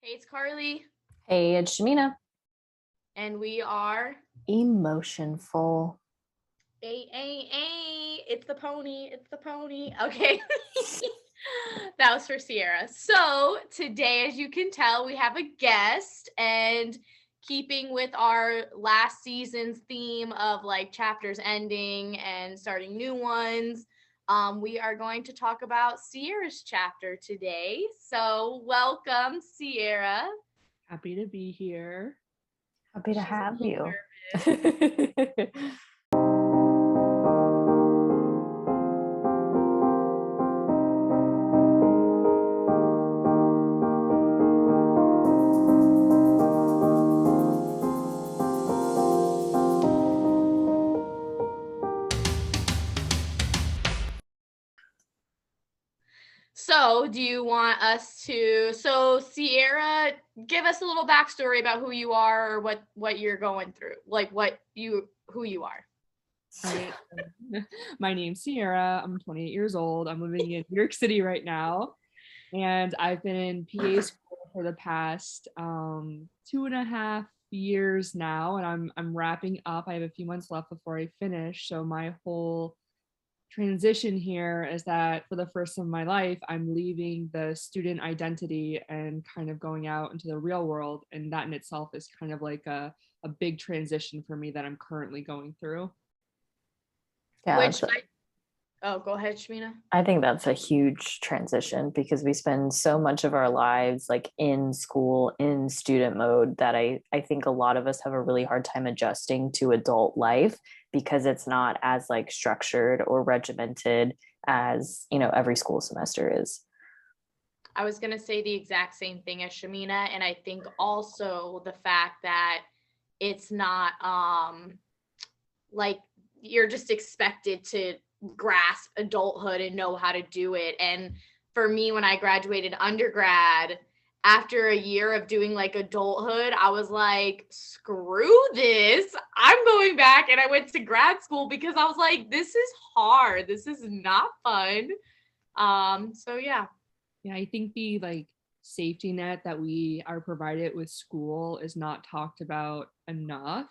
Hey, it's Carly, Hey, it's Shamina. and we are Emotionful. it's the pony, it's the pony. Okay. That was for Sierra. So today, as you can tell, we have a guest, and keeping with our last season's theme of like chapters ending and starting new ones, we are going to talk about Sierra's chapter today. So welcome, Sierra. Happy to be here. Happy to She's a have little you. nervous. So, do you want us to? So, Sierra, give us a little backstory about who you are, or what you're going through, like who you are. All right. My name's Sierra. I'm 28 years old. I'm living in New York City right now. And I've been in PA school for the past 2.5 years now. And I'm wrapping up. I have a few months left before I finish. So my whole transition here is that for the first time in my life, I'm leaving the student identity and kind of going out into the real world. And that in itself is kind of like a big transition for me that I'm currently going through. Yeah, Which oh, go ahead, Shamina. I think that's a huge transition because we spend so much of our lives like in school, in student mode that I think a lot of us have a really hard time adjusting to adult life because it's not as like structured or regimented as, every school semester is. I was gonna say the exact same thing as Shamina, and I think also the fact that it's not like you're just expected to grasp adulthood and know how to do it. And for me, when I graduated undergrad, after a year of doing like adulthood, I was like, screw this. I'm going back. And I went to grad school because I was like, this is hard. This is not fun. So yeah. Yeah, I think the like safety net that we are provided with school is not talked about enough.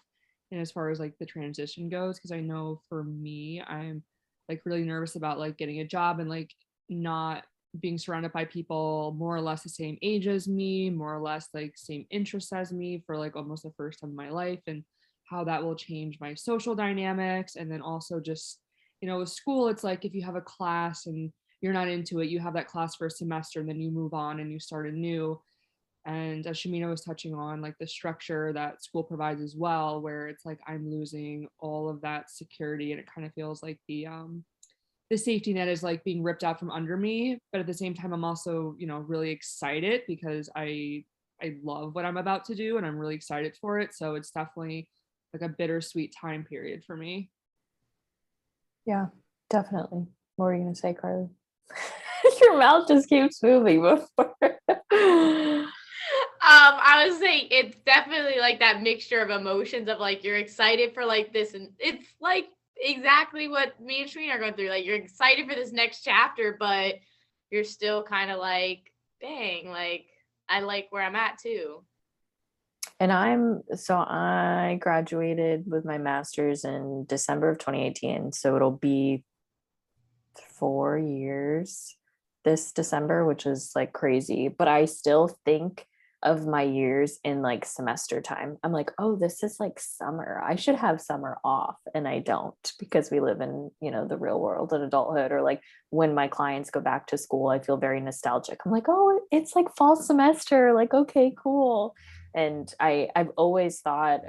And as far as like the transition goes, because I know for me, I'm like really nervous about like getting a job and like not being surrounded by people more or less the same age as me, more or less like same interests as me for like almost the first time in my life, and how that will change my social dynamics. And then also just, with school, it's like if you have a class and you're not into it, you have that class for a semester and then you move on and you start anew. And as Shamina was touching on, like the structure that school provides as well, where it's like I'm losing all of that security, and it kind of feels like the safety net is like being ripped out from under me. But at the same time, I'm also, really excited because I love what I'm about to do and I'm really excited for it. So it's definitely like a bittersweet time period for me. Yeah, definitely. What were you going to say, Carly? Your mouth just keeps moving before. I was saying it's definitely like that mixture of emotions of like you're excited for like this, and it's like exactly what me and Shreen are going through. Like you're excited for this next chapter, but you're still kind of like, dang, like I like where I'm at too. And I graduated with my master's in December of 2018. So it'll be 4 years this December, which is like crazy. But I still think of my years in like semester time. I'm like, oh, this is like summer. I should have summer off. And I don't because we live in, the real world and adulthood. Or like when my clients go back to school, I feel very nostalgic. I'm like, oh, it's like fall semester. Like, okay, cool. And I've always thought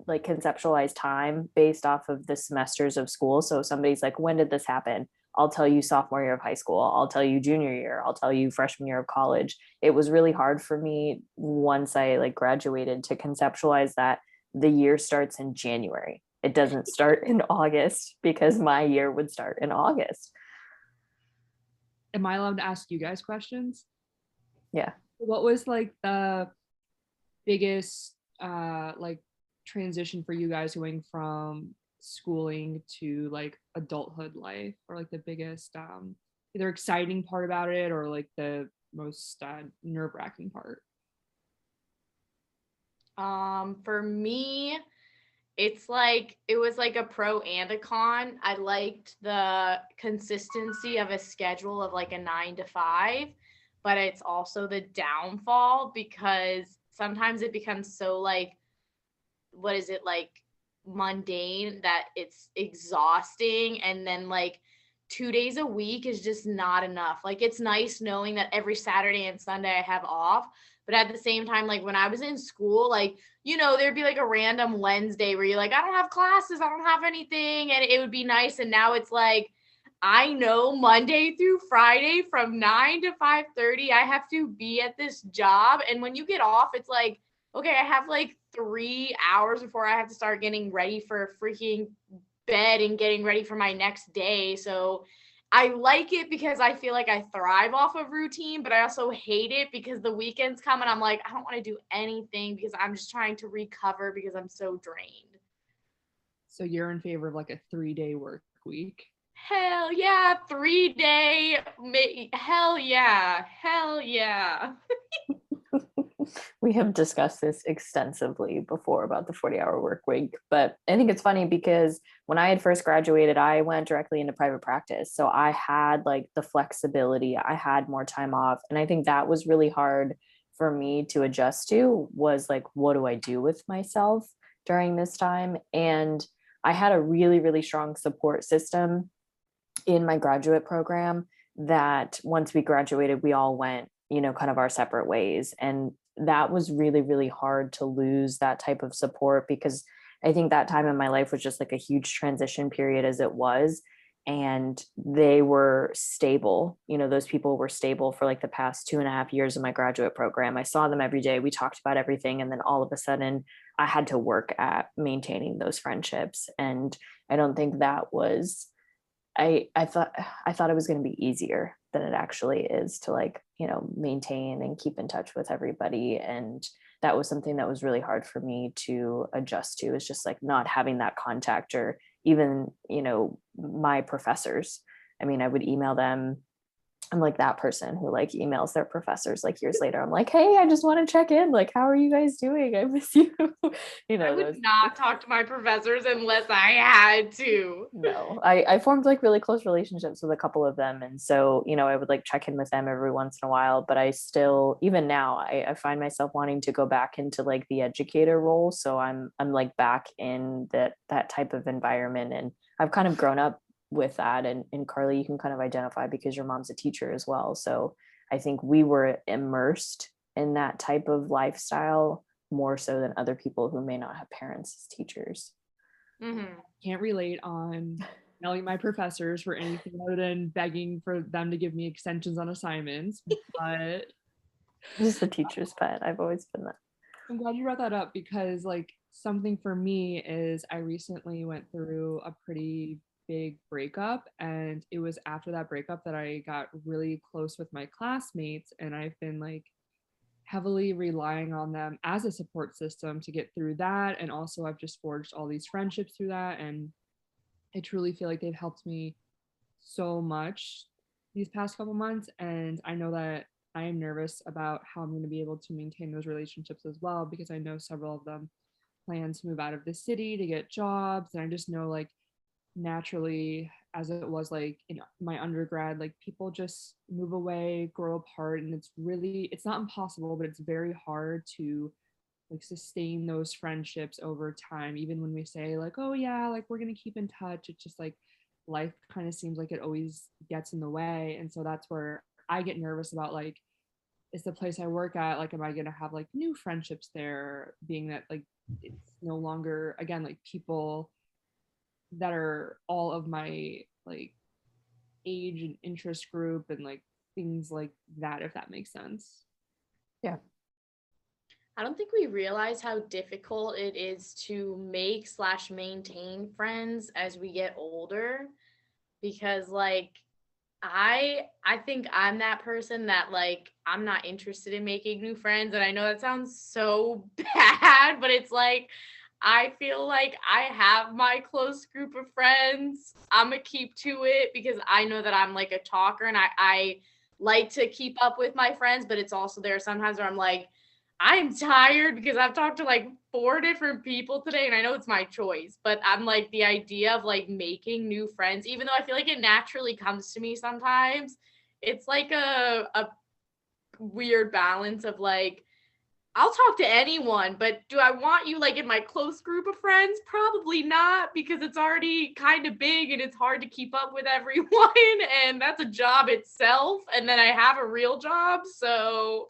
like conceptualized time based off of the semesters of school. So somebody's like, when did this happen? I'll tell you sophomore year of high school. I'll tell you junior year. I'll tell you freshman year of college. It was really hard for me once I like graduated to conceptualize that the year starts in January. It doesn't start in August because my year would start in August. Am I allowed to ask you guys questions? Yeah. What was like the biggest like transition for you guys going from schooling to like adulthood life, or like the biggest either exciting part about it or like the most nerve-wracking part? For me, it's like it was like a pro and a con. I liked the consistency of a schedule of like a 9 to 5, but it's also the downfall because sometimes it becomes so like, what is it, like mundane, that it's exhausting. And then like 2 days a week is just not enough. Like it's nice knowing that every Saturday and Sunday I have off, but at the same time, like when I was in school, like, there'd be like a random Wednesday where you're like, I don't have classes, I don't have anything, and it would be nice. And now it's like, I know Monday through Friday from 9 to 5:30 I have to be at this job. And when you get off, it's like, okay, I have like 3 hours before I have to start getting ready for freaking bed and getting ready for my next day. So I like it because I feel like I thrive off of routine, but I also hate it because the weekends come and I'm like, I don't want to do anything because I'm just trying to recover because I'm so drained. So you're in favor of like a 3-day work week? Hell yeah, 3 day. Hell yeah. Hell yeah. We have discussed this extensively before about the 40-hour work week, but I think it's funny because when I had first graduated, I went directly into private practice. So I had like the flexibility, I had more time off. And I think that was really hard for me to adjust to, was like, what do I do with myself during this time? And I had a really, really strong support system in my graduate program that once we graduated, we all went, kind of our separate ways. And that was really, really hard to lose that type of support, because I think that time in my life was just like a huge transition period as it was. And they were stable. Those people were stable for like the past 2.5 years of my graduate program. I saw them every day. We talked about everything. And then all of a sudden, I had to work at maintaining those friendships. And I don't think that was, I thought it was going to be easier than it actually is to like, maintain and keep in touch with everybody. And that was something that was really hard for me to adjust to, is just like not having that contact, or even, my professors. I mean, I would email them. I'm like that person who like emails their professors like years later. I'm like, hey, I just want to check in. Like, how are you guys doing? I miss you. I would not talk to my professors unless I had to. No, I formed like really close relationships with a couple of them. And so, I would like check in with them every once in a while, but I still, even now, I find myself wanting to go back into like the educator role. So I'm like back in that type of environment. And I've kind of grown up with that. And Carly, you can kind of identify because your mom's a teacher as well. So I think we were immersed in that type of lifestyle more so than other people who may not have parents as teachers. Mm-hmm. Can't relate on yelling at my professors for anything other than begging for them to give me extensions on assignments. But just the teacher's pet. I've always been that. I'm glad you brought that up, because like something for me is I recently went through a pretty big breakup, and it was after that breakup that I got really close with my classmates, and I've been like heavily relying on them as a support system to get through that. And also I've just forged all these friendships through that, and I truly feel like they've helped me so much these past couple months. And I know that I am nervous about how I'm going to be able to maintain those relationships as well, because I know several of them plan to move out of the city to get jobs, and I just know like naturally, as it was like in my undergrad, like people just move away, grow apart, and it's not impossible, but it's very hard to like sustain those friendships over time. Even when we say like, oh yeah, like we're gonna keep in touch, it's just like life kind of seems like it always gets in the way. And so that's where I get nervous about, like, is the place I work at, like, am I gonna have like new friendships there, being that like it's no longer, again, like people that are all of my like age and interest group and like things like that, if that makes sense. Yeah. I don't think we realize how difficult it is to make / maintain friends as we get older, because like I think I'm that person that like I'm not interested in making new friends, and I know that sounds so bad, but it's like I feel like I have my close group of friends. I'm gonna keep to it because I know that I'm like a talker, and I like to keep up with my friends, but it's also there sometimes where I'm like, I'm tired because I've talked to like 4 different people today, and I know it's my choice, but I'm like, the idea of like making new friends, even though I feel like it naturally comes to me sometimes, it's like a weird balance of like, I'll talk to anyone, but do I want you like in my close group of friends? Probably not, because it's already kind of big and it's hard to keep up with everyone, and that's a job itself. And then I have a real job, so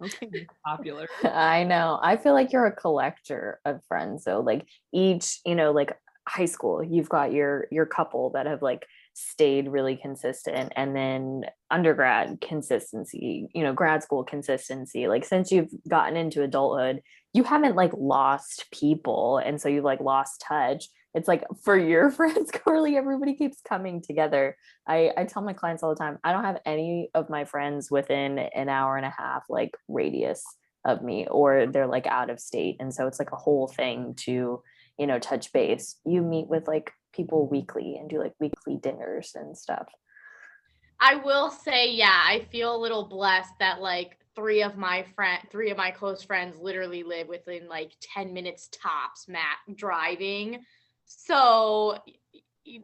Okay, popular. I know. I feel like you're a collector of friends. So like each, like high school, you've got your couple that have like stayed really consistent, and then undergrad consistency, grad school consistency. Like since you've gotten into adulthood, you haven't like lost people, and so you've like lost touch. It's like for your friends, Carly, everybody keeps coming together. I tell my clients all the time, I don't have any of my friends within an hour and a half like radius of me, or they're like out of state. And so it's like a whole thing to, touch base. You meet with like people weekly and do like weekly dinners and stuff. I will say, yeah, I feel a little blessed that like three of my close friends literally live within like 10 minutes tops, driving. So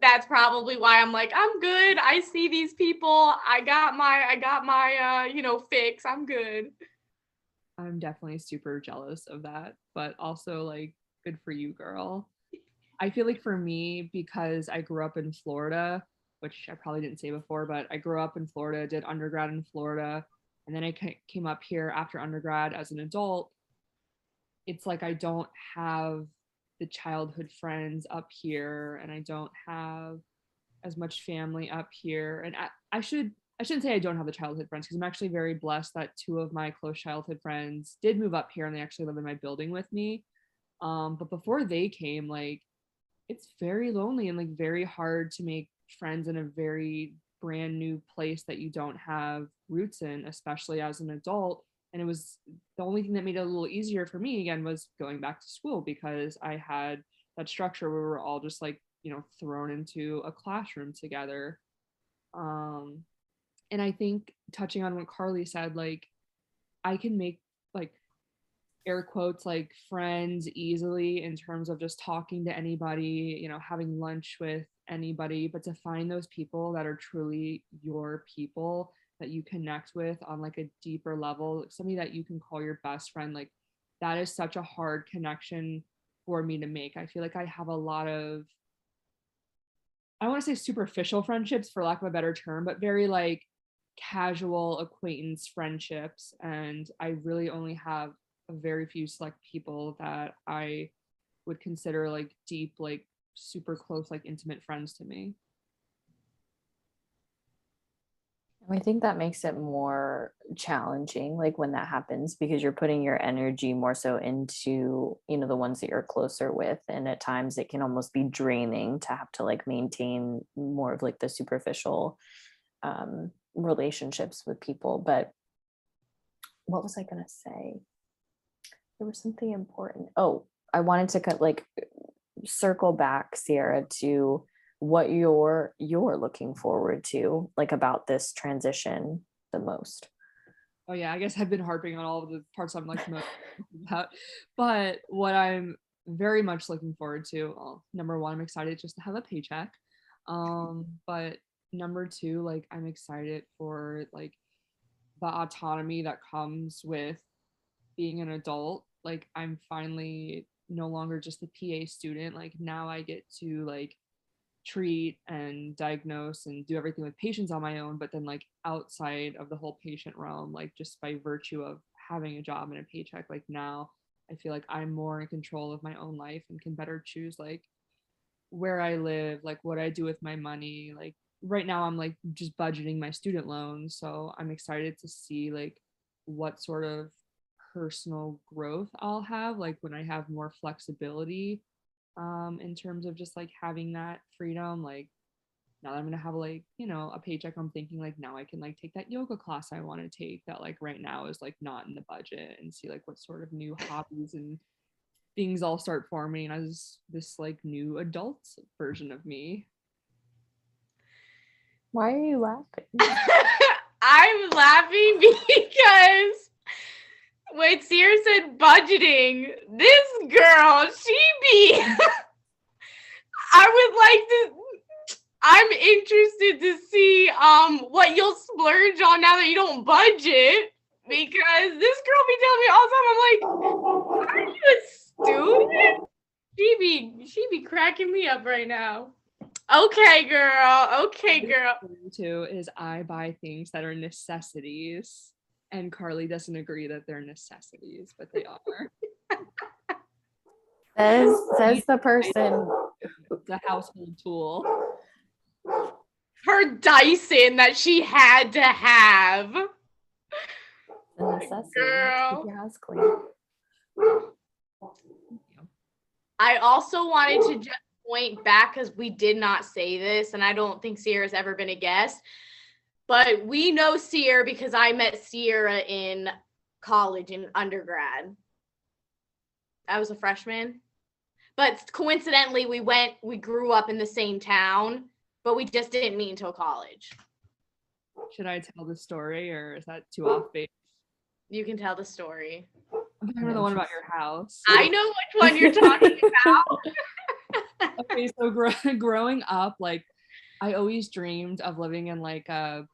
that's probably why I'm like, I'm good. I see these people. I got my fix. I'm good. I'm definitely super jealous of that, but also like good for you, girl. I feel like for me, because I grew up in Florida, which I probably didn't say before, but I grew up in Florida, did undergrad in Florida, and then I came up here after undergrad as an adult. It's like I don't have the childhood friends up here, and I don't have as much family up here. And I shouldn't say I don't have the childhood friends, because I'm actually very blessed that 2 of my close childhood friends did move up here and they actually live in my building with me. But before they came, like it's very lonely and like very hard to make friends in a very brand new place that you don't have roots in, especially as an adult. And it was the only thing that made it a little easier for me again was going back to school, because I had that structure where we were all just like, thrown into a classroom together. Um, and I think touching on what Carly said, like I can make like air quotes like friends easily in terms of just talking to anybody, having lunch with anybody, but to find those people that are truly your people that you connect with on like a deeper level, somebody that you can call your best friend, like that is such a hard connection for me to make. I feel like I have a lot of, I don't want to say superficial friendships for lack of a better term, but very like casual acquaintance friendships. And I really only have a very few select people that I would consider like deep, like super close, like intimate friends to me. I think that makes it more challenging, like when that happens, because you're putting your energy more so into, the ones that you're closer with. And at times it can almost be draining to have to like maintain more of like the superficial relationships with people. But what was I going to say? There was something important. Oh, I wanted to like circle back, Sierra, to what you're looking forward to, like about this transition the most. Oh yeah, I guess I've been harping on all of the parts I'm like most about, but what I'm very much looking forward to, well, number one, I'm excited just to have a paycheck, but number two, like I'm excited for like the autonomy that comes with being an adult. Like I'm finally no longer just a PA student. Like now I get to like treat and diagnose and do everything with patients on my own, but then like outside of the whole patient realm, like just by virtue of having a job and a paycheck, like now I feel like I'm more in control of my own life and can better choose like where I live, like what I do with my money. Like right now I'm like just budgeting my student loans, so I'm excited to see like what sort of personal growth I'll have like when I have more flexibility in terms of just like having that freedom. Like now that I'm gonna have like, a paycheck, I'm thinking like now I can like take that yoga class I want to take that like right now is like not in the budget, and see like what sort of new hobbies and things I'll start forming as this like new adult version of me. Why are you laughing? I'm laughing because Wait, Sierra said budgeting. This girl, she be. I'm interested to see what you'll splurge on now that you don't budget. Because this girl be telling me all the time, I'm like, are you a student? She be cracking me up right now. Okay, girl. Okay, girl. Too is I buy things that are necessities, and Carly doesn't agree that they're necessities, but they are. Says the person. The household tool. Her Dyson that she had to have. The necessity. Girl. Keep your house clean. I also wanted to just point back because we did not say this, and I don't think Sierra's ever been a guest, but we know Sierra because I met Sierra in college in undergrad. I was a freshman, but coincidentally we grew up in the same town, but we just didn't meet until college. Should I tell the story, or is that too off base? You can tell the story. I'm talking about the one about your house. I know which one you're talking about. Okay, so growing up, like I always dreamed of living in like a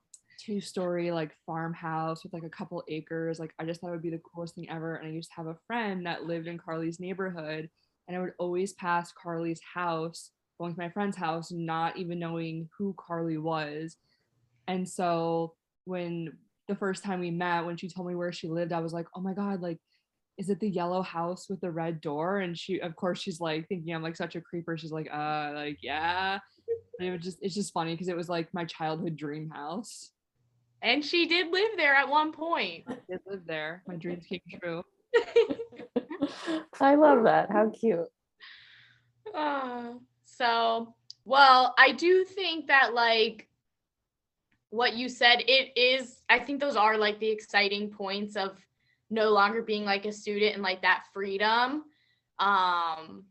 2-story like farmhouse with like a couple acres. Like I just thought it would be the coolest thing ever. And I used to have a friend that lived in Carly's neighborhood, and I would always pass Carly's house going to my friend's house, not even knowing who Carly was. And so when the first time we met, when she told me where she lived, I was like, oh my God, like, is it the yellow house with the red door? And she, of course, she's like thinking I'm like such a creeper. She's like, yeah. And it's just funny because it was like my childhood dream house. And she did live there at one point. I did live there. My dreams came true. I love that. How cute. Well, I do think that like what you said, I think those are like the exciting points of no longer being like a student and like that freedom. But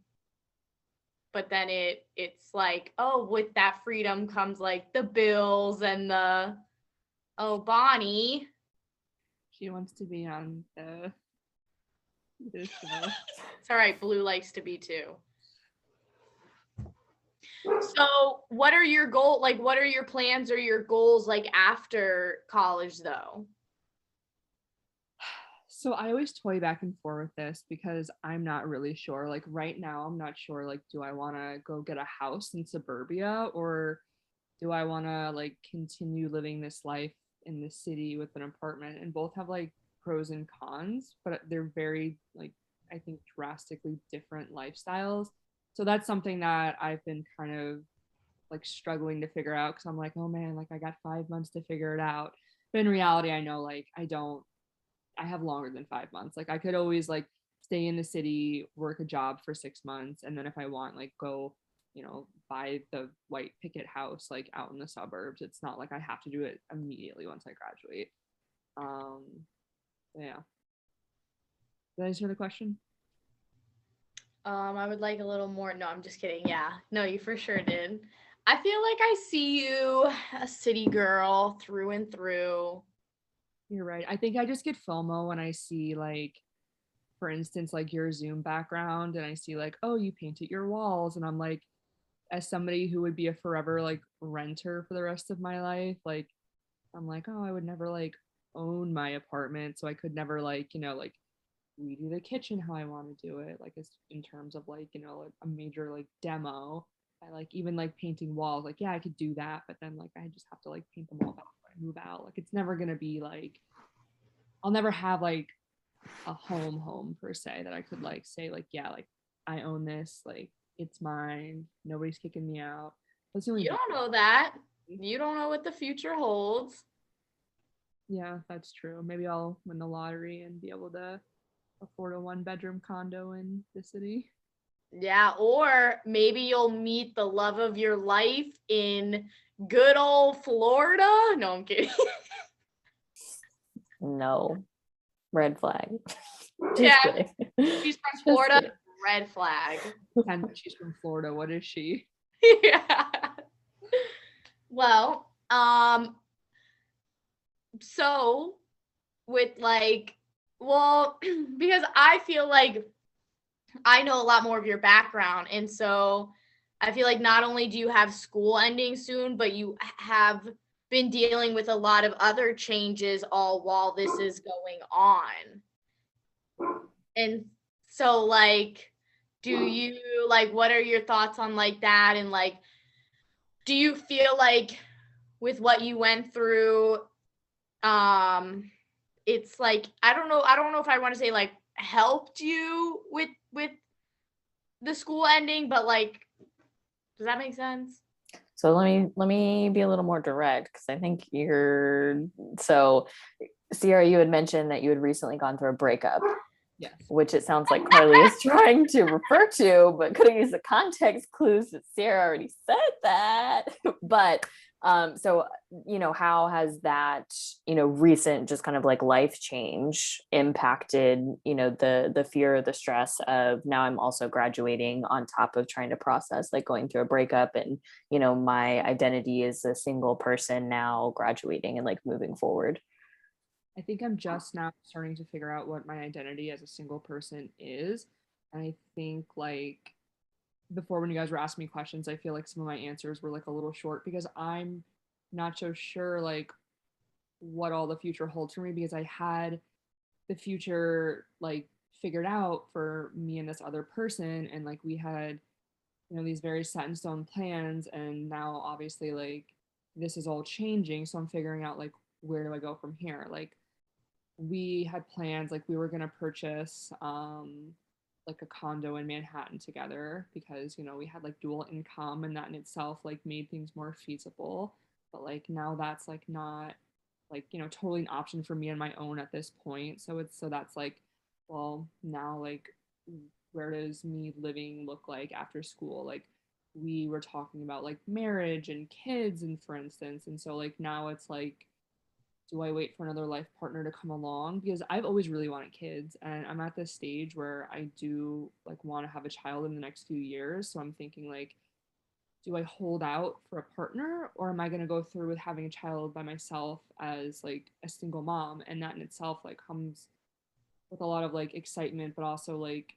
then it's like, oh, with that freedom comes like the bills and Bonnie. She wants to be on the show. It's all right. Blue likes to be too. So what are your goals? Like, what are your plans or your goals like after college though? So I always toy back and forth with this because I'm not really sure. Like right now, I'm not sure, like, do I want to go get a house in suburbia, or do I want to like continue living this life in the city with an apartment? And both have like pros and cons, but they're very like, I think, drastically different lifestyles. So that's something that I've been kind of like struggling to figure out, because I'm like, oh man, like I got 5 months to figure it out. But in reality, I know like I have longer than 5 months. Like I could always like stay in the city, work a job for 6 months, and then if I want, like go, buy the white picket house like out in the suburbs. It's not like I have to do it immediately once I graduate. Yeah. Did I answer the question? I would like a little more. No, I'm just kidding. Yeah. No, you for sure did. I feel like I see you a city girl through and through. You're right. I think I just get FOMO when I see like, for instance, like your Zoom background, and I see like, oh, you painted your walls. And I'm like, as somebody who would be a forever like renter for the rest of my life, like I'm like, oh, I would never like own my apartment. So I could never like, like redo the kitchen how I want to do it. Like it's in terms of like, like a major like demo. I like even like painting walls. Like, yeah, I could do that, but then like I just have to like paint them all back when I move out. Like it's never gonna be like, I'll never have like a home per se that I could like say like, yeah, like I own this, like it's mine, nobody's kicking me out. That's the only. You don't know that. You don't know what the future holds. Yeah, that's true. Maybe I'll win the lottery and be able to afford a 1-bedroom condo in the city. Yeah, or maybe you'll meet the love of your life in good old Florida. No, I'm kidding. No. Red flag. Yeah, kidding. She's from Florida. Red flag. And she's from Florida. What is she? Yeah. Well, so with like Well, because I feel like I know a lot more of your background. And so I feel like not only do you have school ending soon, but you have been dealing with a lot of other changes all while this is going on. And so like, do you like, what are your thoughts on like that? And like, do you feel like with what you went through, it's like, I don't know if I want to say like helped you with the school ending, but like, does that make sense? So let me be a little more direct, because I think so Sierra, you had mentioned that you had recently gone through a breakup. Yes. Which it sounds like Carly is trying to refer to, but could have used the context clues that Sarah already said that. But so how has that recent just kind of like life change impacted the fear or the stress of now I'm also graduating on top of trying to process like going through a breakup, and my identity is a single person now graduating and like moving forward. I think I'm just now starting to figure out what my identity as a single person is. And I think like before when you guys were asking me questions, I feel like some of my answers were like a little short because I'm not so sure like what all the future holds for me, because I had the future like figured out for me and this other person, and like we had these very set in stone plans, and now obviously like this is all changing, so I'm figuring out like where do I go from here. Like we had plans, like we were going to purchase like a condo in Manhattan together, because we had like dual income, and that in itself like made things more feasible. But like now that's like not like totally an option for me on my own at this point. So that's like, well, now like where does me living look like after school? Like we were talking about like marriage and kids, and for instance, and so like now it's like, do I wait for another life partner to come along? Because I've always really wanted kids, and I'm at this stage where I do like want to have a child in the next few years. So I'm thinking like, do I hold out for a partner, or am I going to go through with having a child by myself as like a single mom? And that in itself like comes with a lot of like excitement, but also like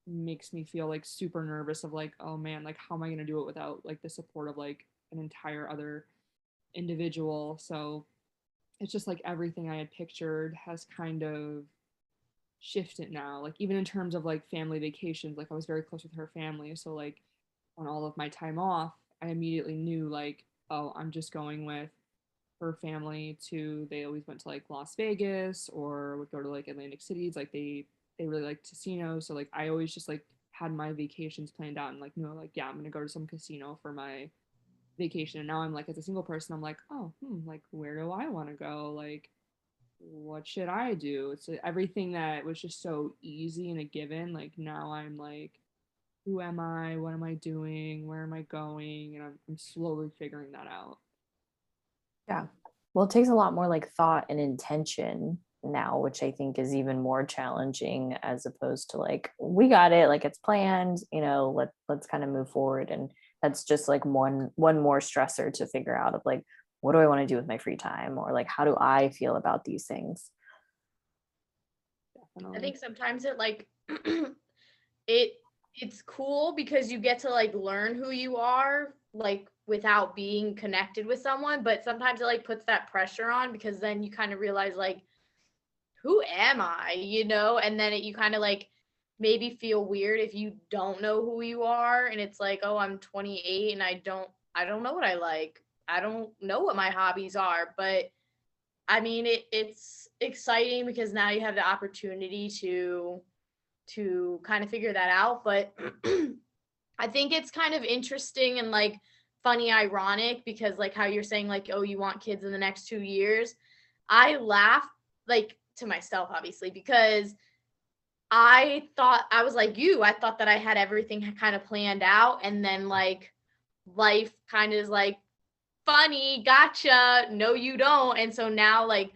makes me feel like super nervous of like, oh man, like how am I going to do it without like the support of like an entire other individual? So it's just like everything I had pictured has kind of shifted now. Like even in terms of like family vacations, like I was very close with her family. So like on all of my time off, I immediately knew like, oh, I'm just going with her family to, they always went to like Las Vegas or would go to like Atlantic cities. Like they really like casinos. So like I always just like had my vacations planned out and like knew like, yeah, I'm gonna go to some casino for my vacation. And now I'm like, as a single person, I'm like, oh, like where do I want to go? Like what should I do? It's everything that was just so easy and a given. Like now I'm like, who am I? What am I doing? Where am I going? And I'm slowly figuring that out. Yeah. Well, it takes a lot more like thought and intention now, which I think is even more challenging, as opposed to like, we got it, like it's planned, let's kind of move forward. And that's just like one more stressor to figure out of like, what do I want to do with my free time? Or like, how do I feel about these things? I think sometimes it like it's cool because you get to like learn who you are like without being connected with someone, but sometimes it like puts that pressure on because then you kind of realize like, who am I, and then you kind of like maybe feel weird if you don't know who you are, and it's like, oh, I'm 28 and I don't know what I like. I don't know what my hobbies are, but I mean it's exciting because now you have the opportunity to kind of figure that out. But I think it's kind of interesting and like funny, ironic, because like how you're saying like, oh, you want kids in the next 2 years. I laugh like to myself, obviously, because I thought I was like you. I thought that I had everything kind of planned out, and then like life kind of is like, funny, gotcha. No, you don't. And so now like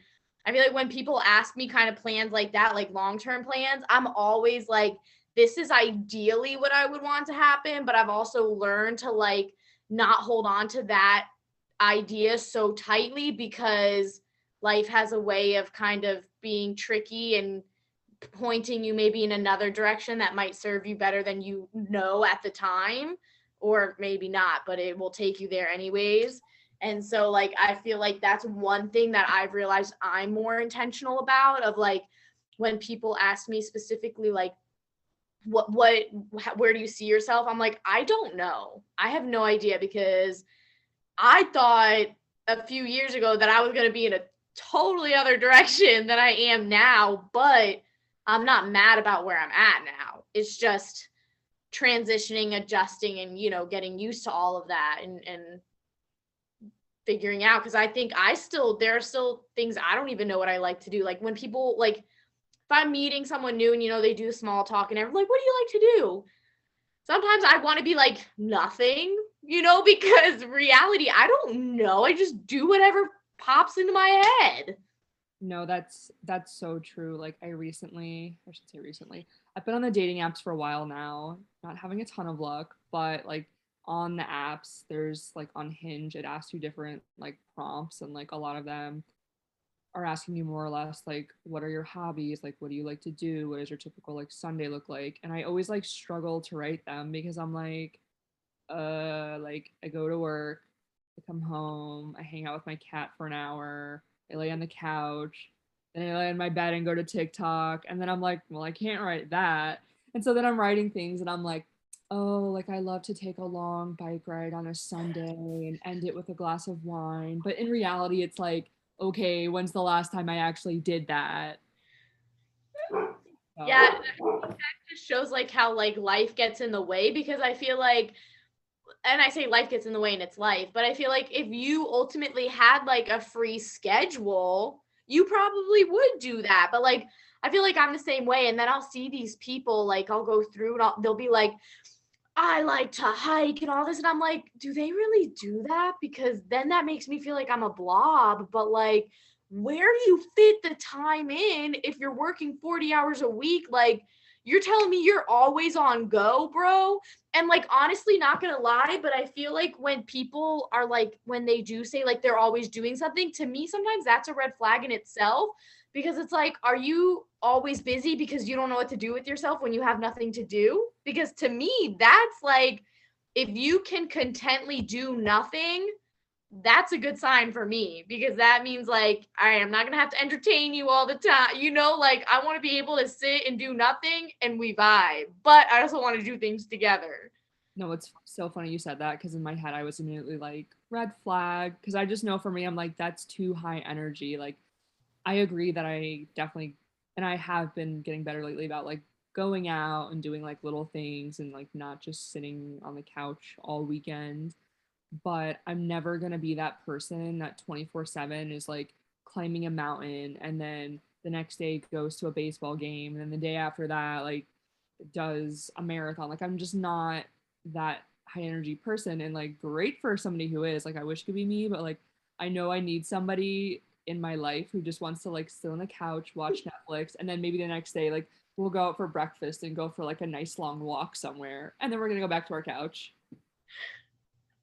I feel like when people ask me kind of plans like that, like long-term plans, I'm always like, this is ideally what I would want to happen, but I've also learned to like not hold on to that idea so tightly, because life has a way of kind of being tricky and pointing you maybe in another direction that might serve you better than you know at the time, or maybe not, but it will take you there anyways. And so like I feel like that's one thing that I've realized I'm more intentional about, of like when people ask me specifically like where do you see yourself? I'm like, I don't know. I have no idea, because I thought a few years ago that I was going to be in a totally other direction than I am now, but I'm not mad about where I'm at now. It's just transitioning, adjusting, and, you know, getting used to all of that and figuring out. Cause I think there are still things I don't even know what I like to do. Like when people like, if I'm meeting someone new and, you know, they do small talk and everyone's like, what do you like to do? Sometimes I want to be like, nothing, you know, because reality, I don't know. I just do whatever pops into my head. No, that's so true. Like I should say recently, I've been on the dating apps for a while now, not having a ton of luck, but like on the apps, there's like on Hinge, it asks you different like prompts, and like a lot of them are asking you more or less like, what are your hobbies? Like, what do you like to do? What does your typical like Sunday look like? And I always like struggle to write them because I'm like I go to work, I come home, I hang out with my cat for an hour, I lay on the couch, then I lay in my bed and go to TikTok, and then I'm like, well, I can't write that. And so then I'm writing things and I'm like, oh, like I love to take a long bike ride on a Sunday and end it with a glass of wine. But in reality, it's like, okay, when's the last time I actually did that? So, Yeah, that just shows like how like life gets in the way, because I feel like, and I say life gets in the way and it's life, but I feel like if you ultimately had like a free schedule, you probably would do that. But like, I feel like I'm the same way. And then I'll see these people, like I'll go through and they'll be like, I like to hike and all this. And I'm like, do they really do that? Because then that makes me feel like I'm a blob. But like, where do you fit the time in if you're working 40 hours a week? Like, you're telling me you're always on go, bro? And like, honestly, not gonna lie, but I feel like when people are like, when they do say like they're always doing something, to me, sometimes that's a red flag in itself, because it's like, are you always busy because you don't know what to do with yourself when you have nothing to do? Because to me, that's like, if you can contently do nothing, that's a good sign for me, because that means like, all right, I'm not gonna have to entertain you all the time, you know, like I want to be able to sit and do nothing and we vibe, but I also want to do things together. no, it's so funny you said that because in my head I was immediately like, red flag. Because I just know for me, I'm like, that's too high energy. Like, I agree that I definitely, and I have been getting better lately about like going out and doing like little things and like not just sitting on the couch all weekend. But I'm never going to be that person that 24/7 is like climbing a mountain and then the next day goes to a baseball game and then the day after that like does a marathon. Like I'm just not that high energy person, and like great for somebody who is. Like I wish it could be me, but like I know I need somebody in my life who just wants to like sit on the couch, watch Netflix, and then maybe the next day like we'll go out for breakfast and go for like a nice long walk somewhere, and then we're gonna go back to our couch.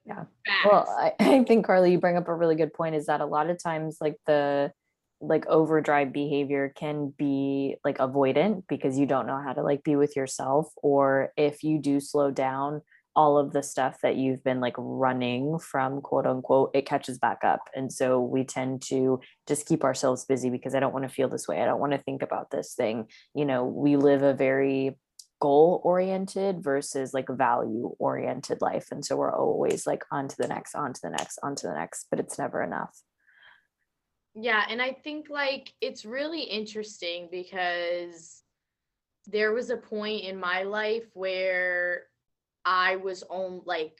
Yeah. Well, Facts. I think Carly, you bring up a really good point, is that a lot of times like the like overdrive behavior can be like avoidant because you don't know how to like be with yourself, or if you do slow down, all of the stuff that you've been like running from, quote unquote, it catches back up. And so we tend to just keep ourselves busy because I don't want to feel this way, I don't want to think about this thing. You know, we live a very goal oriented versus like value oriented life, and so we're always like on to the next, on to the next, on to the next, but it's never enough. Yeah, and I think like it's really interesting because there was a point in my life where I was on like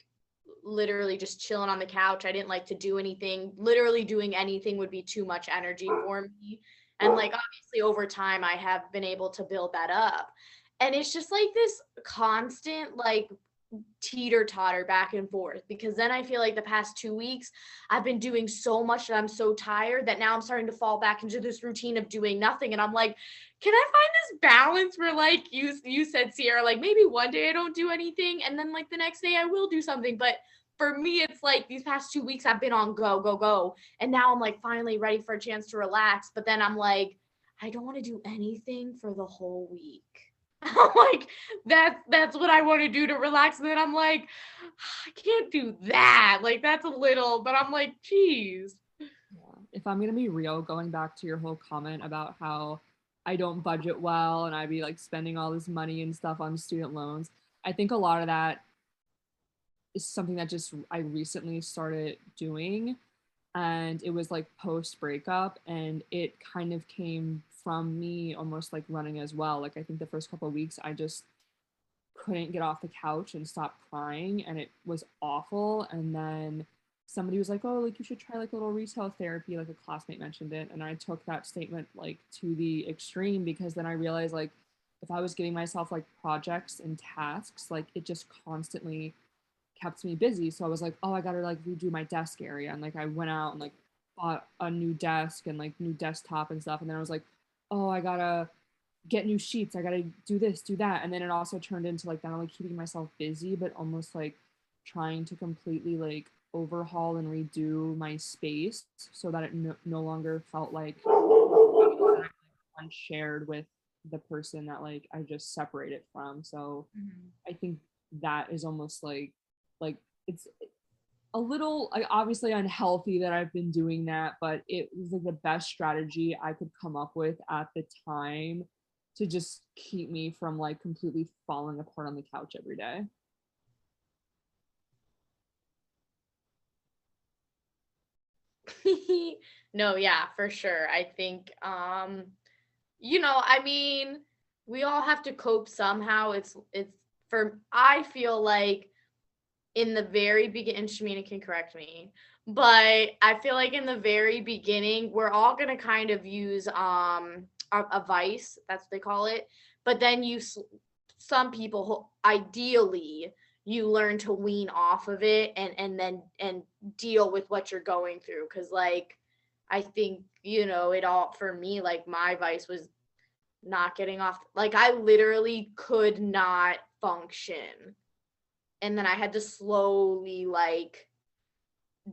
literally just chilling on the couch. I didn't like to do anything. Literally doing anything would be too much energy for me. And like obviously over time I have been able to build that up. And it's just like this constant like teeter totter back and forth, because then I feel like the past 2 weeks I've been doing so much that I'm so tired that now I'm starting to fall back into this routine of doing nothing. And I'm like, can I find this balance where like you said, Sierra, like maybe one day I don't do anything and then like the next day I will do something. But for me, it's like these past 2 weeks I've been on go, go, go. And now I'm like finally ready for a chance to relax. But then I'm like, I don't want to do anything for the whole week. I'm like, that's what I want to do to relax. And then I'm like, I can't do that. Like, that's a little, but I'm like, geez. Yeah. If I'm gonna be real, going back to your whole comment about how I don't budget well and I'd be like spending all this money and stuff on student loans, I think a lot of that is something that just I recently started doing. And it was like post breakup, and it kind of came from me almost like running as well. Like I think the first couple of weeks I just couldn't get off the couch and stop crying, and it was awful. And then somebody was like, oh, like you should try like a little retail therapy, like a classmate mentioned it, and I took that statement like to the extreme, because then I realized like if I was giving myself like projects and tasks, like it just constantly kept me busy. So I was like, oh, I gotta like redo my desk area, and like I went out and like bought a new desk and like new desktop and stuff, and then I was like, oh, I gotta get new sheets, I gotta do this, do that. And then it also turned into like not only keeping myself busy, but almost like trying to completely like overhaul and redo my space so that it no longer felt like shared with the person that like I just separated from. So I think that is almost like it's a little like obviously unhealthy that I've been doing that, but it was like the best strategy I could come up with at the time to just keep me from like completely falling apart on the couch every day. No, yeah, for sure. I think you know, I mean, we all have to cope somehow. It's for I feel like in the very beginning, and Shamina can correct me, but I feel like in the very beginning, we're all gonna kind of use a vice, that's what they call it. But then some people ideally you learn to wean off of it and then and deal with what you're going through, because like I think you know it all for me, like my vice was not getting off, like I literally could not function, and then I had to slowly like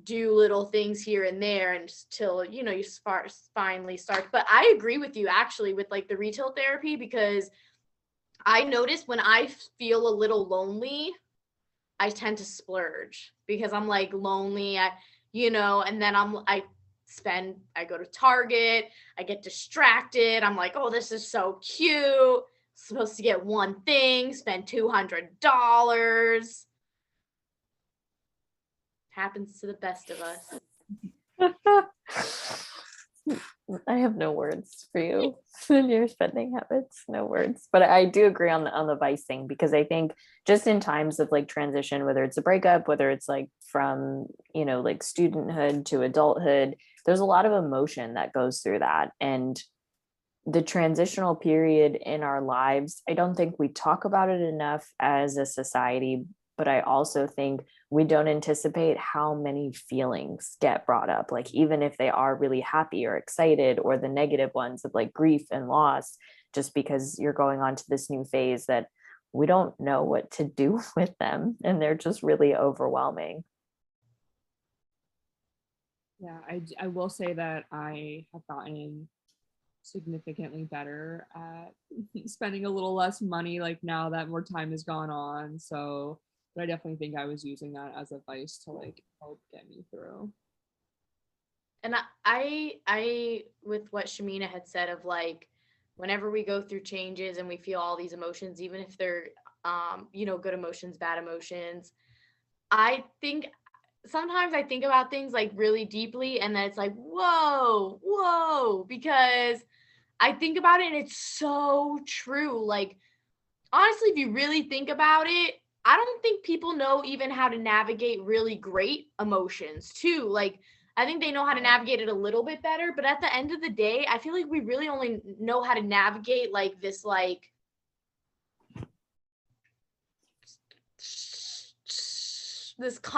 do little things here and there until you know you finally start. But I agree with you actually with like the retail therapy, because I noticed when I feel a little lonely, I tend to splurge because I'm like lonely, you know, and then I go to Target, I get distracted. I'm like, oh, this is so cute. Supposed to get one thing, spend $200. Happens to the best of us. I have no words for you and your spending habits, no words. But I do agree on the vice thing, because I think just in times of like transition, whether it's a breakup, whether it's like from, you know, like studenthood to adulthood, there's a lot of emotion that goes through that. And the transitional period in our lives, I don't think we talk about it enough as a society, but I also think we don't anticipate how many feelings get brought up, like even if they are really happy or excited, or the negative ones of like grief and loss, just because you're going on to this new phase that we don't know what to do with them, and they're just really overwhelming. Yeah, I will say that I have gotten significantly better at spending a little less money like now that more time has gone on. So but I definitely think I was using that as advice to like help get me through. And I with what Shamina had said of like whenever we go through changes and we feel all these emotions, even if they're you know, good emotions, bad emotions, I think sometimes I think about things like really deeply, and then it's like, whoa, because I think about it and it's so true. Like, honestly, if you really think about it, I don't think people know even how to navigate really great emotions too. Like, I think they know how to navigate it a little bit better, but at the end of the day, I feel like we really only know how to navigate like this, like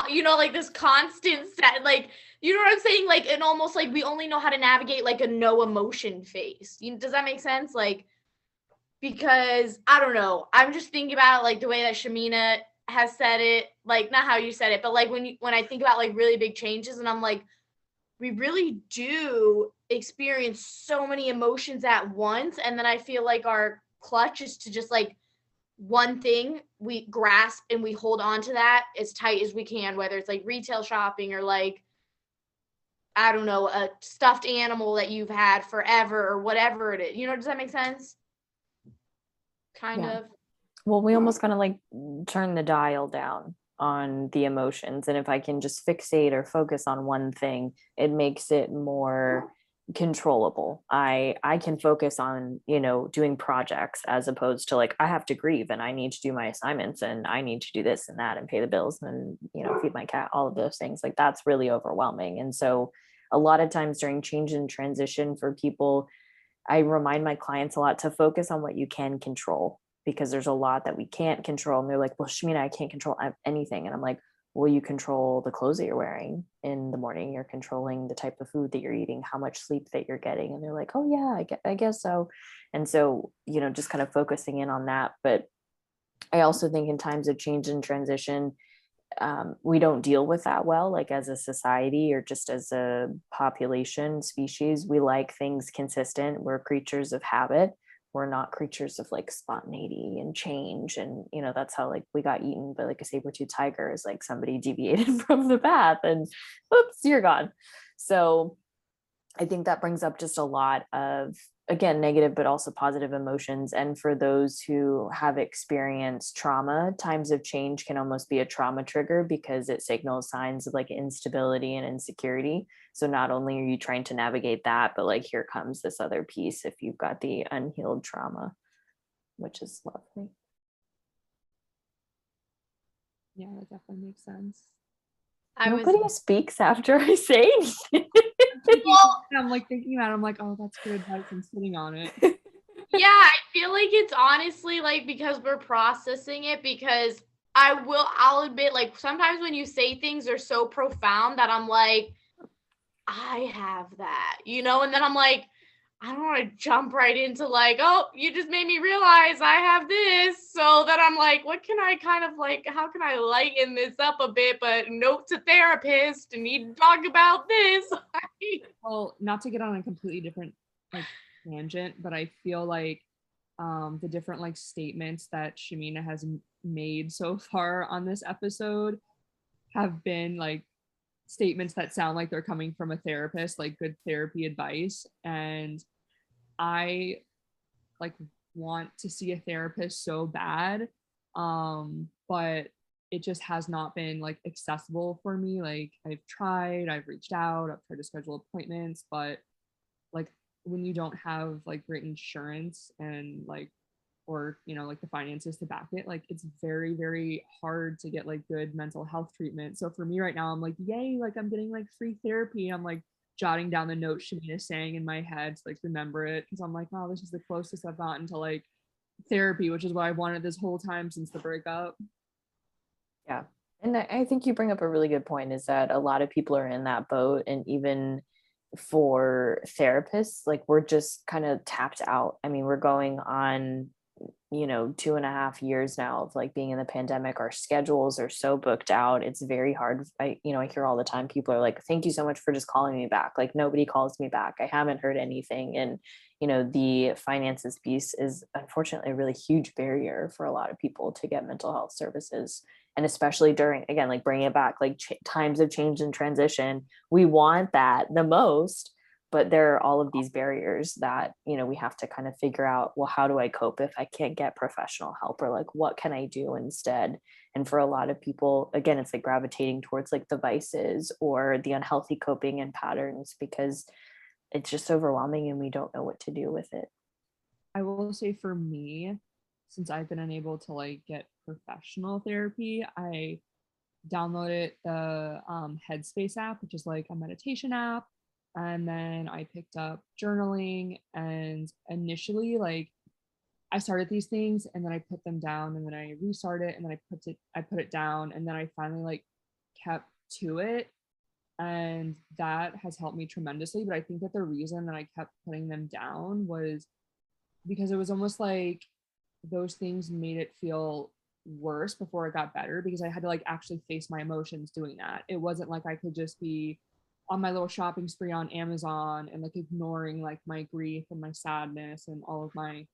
you know, like this constant set, like you know what I'm saying, like, and almost like we only know how to navigate like a no emotion phase. Does that make sense? Like, because I don't know, I'm just thinking about it, like the way that Shamina has said it, like not how you said it, but like when I think about like really big changes, and I'm like, we really do experience so many emotions at once. And then I feel like our clutch is to just like one thing we grasp and we hold on to that as tight as we can, whether it's like retail shopping or like, I don't know, a stuffed animal that you've had forever or whatever it is. You know, does that make sense? Kind Yeah. of. Well, we almost kind of like turn the dial down on the emotions. And if I can just fixate or focus on one thing, it makes it more controllable. I can focus on, doing projects as opposed to like I have to grieve and I need to do my assignments and I need to do this and that and pay the bills and, feed my cat, all of those things. Like that's really overwhelming. And so a lot of times during change and transition for people, I remind my clients a lot to focus on what you can control because there's a lot that we can't control. And they're like, well, Shamina, I can't control anything. And I'm like, well, you control the clothes that you're wearing in the morning. You're controlling the type of food that you're eating, how much sleep that you're getting. And they're like, oh yeah, I guess so. And so, just kind of focusing in on that. But I also think in times of change and transition, we don't deal with that well, like as a society or just as a population species. We like things consistent. We're creatures of habit. We're not creatures of like spontaneity and change. And, that's how like we got eaten by like a saber-toothed tiger, is like somebody deviated from the path and oops, you're gone. So I think that brings up just a lot of, again, negative, but also positive emotions. And for those who have experienced trauma, times of change can almost be a trauma trigger because it signals signs of like instability and insecurity. So not only are you trying to navigate that, but like here comes this other piece if you've got the unhealed trauma, which is lovely. Yeah, that definitely makes sense. Nobody speaks after I say anything. I'm like thinking that I'm like, oh, that's good advice. I'm sitting on it. Yeah, I feel like it's honestly like because we're processing it, because I'll admit, like sometimes when you say things are so profound that I'm like, I have that, and then I'm like, I don't want to jump right into like, oh, you just made me realize I have this. So that I'm like, what can I kind of like, how can I lighten this up a bit? But note to therapist, and need to talk about this. Well, not to get on a completely different like tangent, but I feel like the different like statements that Shamina has made so far on this episode have been like statements that sound like they're coming from a therapist, like good therapy advice. And I like want to see a therapist so bad, but it just has not been like accessible for me. Like I've reached out, I've tried to schedule appointments, but like when you don't have like great insurance and like, or like the finances to back it, like it's very, very hard to get like good mental health treatment. So for me right now, I'm like, yay, like I'm getting like free therapy. I'm like jotting down the notes Shamina's saying in my head to like remember it, because I'm like, oh, this is the closest I've gotten to like therapy, which is what I wanted this whole time since the breakup. Yeah. And I think you bring up a really good point, is that a lot of people are in that boat. And even for therapists, like we're just kind of tapped out. I mean, we're going on 2.5 years now of like being in the pandemic. Our schedules are so booked out. It's very hard. I hear all the time, people are like, thank you so much for just calling me back. Like nobody calls me back. I haven't heard anything. And the finances piece is unfortunately a really huge barrier for a lot of people to get mental health services. And especially during, again, like bringing it back, like times of change and transition, we want that the most. But there are all of these barriers that, we have to kind of figure out, well, how do I cope if I can't get professional help, or like, what can I do instead? And for a lot of people, again, it's like gravitating towards like the vices or the unhealthy coping and patterns, because it's just overwhelming and we don't know what to do with it. I will say for me, since I've been unable to like get professional therapy, I downloaded the Headspace app, which is like a meditation app. And then I picked up journaling, and initially like I started these things and then I put them down and then I restarted and then I put it down, and then I finally like kept to it, and that has helped me tremendously. But I think that the reason that I kept putting them down was because it was almost like those things made it feel worse before it got better, because I had to like actually face my emotions doing that. It wasn't like I could just be on my little shopping spree on Amazon and like ignoring like my grief and my sadness and all of my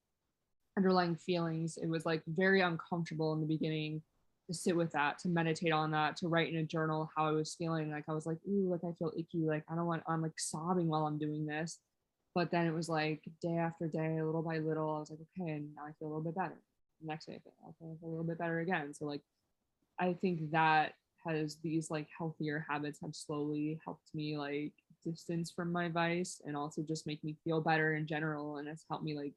underlying feelings. It was like very uncomfortable in the beginning to sit with that, to meditate on that, to write in a journal how I was feeling. Like I was like, ooh, like I feel icky. Like I don't want, I'm like sobbing while I'm doing this. But then it was like day after day, little by little, I was like, okay, and now I feel a little bit better. The next day I feel a little bit better again. So like, I think that has these like healthier habits have slowly helped me like distance from my vice and also just make me feel better in general. And it's helped me like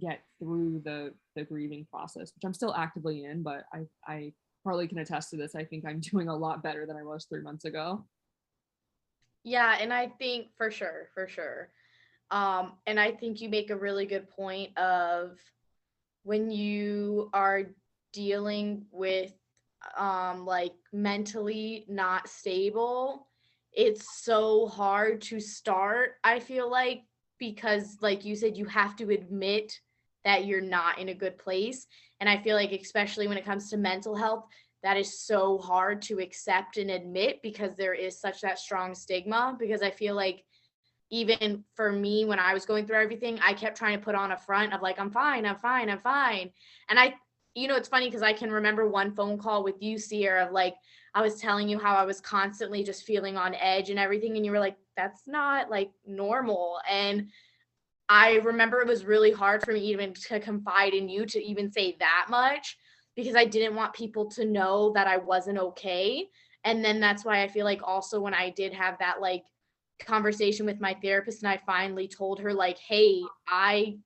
get through the grieving process, which I'm still actively in, but I partly can attest to this. I think I'm doing a lot better than I was 3 months ago. Yeah, and I think for sure, for sure. And I think you make a really good point of when you are dealing with like mentally not stable, it's so hard to start, I feel like, because like you said, you have to admit that you're not in a good place. And I feel like especially when it comes to mental health, that is so hard to accept and admit because there is such that strong stigma. Because I feel like even for me, when I was going through everything, I kept trying to put on a front of like, I'm fine, I'm fine, I'm fine. And it's funny because I can remember one phone call with you, Sierra, of like, I was telling you how I was constantly just feeling on edge and everything. And you were like, that's not like normal. And I remember it was really hard for me even to confide in you to even say that much because I didn't want people to know that I wasn't okay. And then that's why I feel like also when I did have that like conversation with my therapist and I finally told her like, hey, I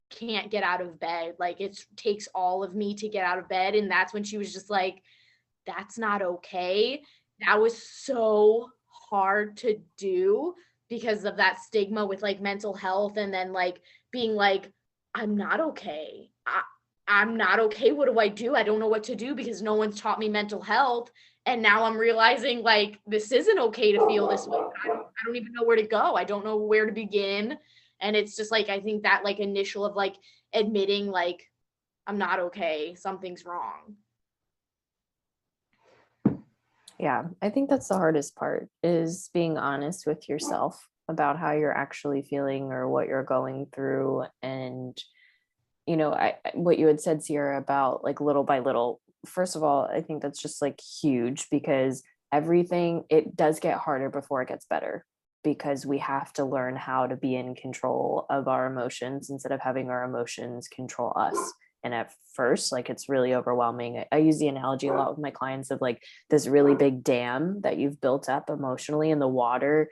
can't get out of bed. Like it takes all of me to get out of bed. And that's when she was just like, that's not okay. That was so hard to do because of that stigma with like mental health and then like being like, I'm not okay. I'm not okay. What do I do? I don't know what to do because no one's taught me mental health. And now I'm realizing like this isn't okay to feel this way. I don't even know where to go. I don't know where to begin. And it's just like I think that like initial of like admitting like I'm not okay, something's wrong. Yeah, I think that's the hardest part is being honest with yourself about how you're actually feeling or what you're going through. And, what you had said, Sierra, about like little by little, first of all, I think that's just like huge because it does get harder before it gets better because we have to learn how to be in control of our emotions instead of having our emotions control us. And at first, like it's really overwhelming. I use the analogy a lot with my clients of like this really big dam that you've built up emotionally, and the water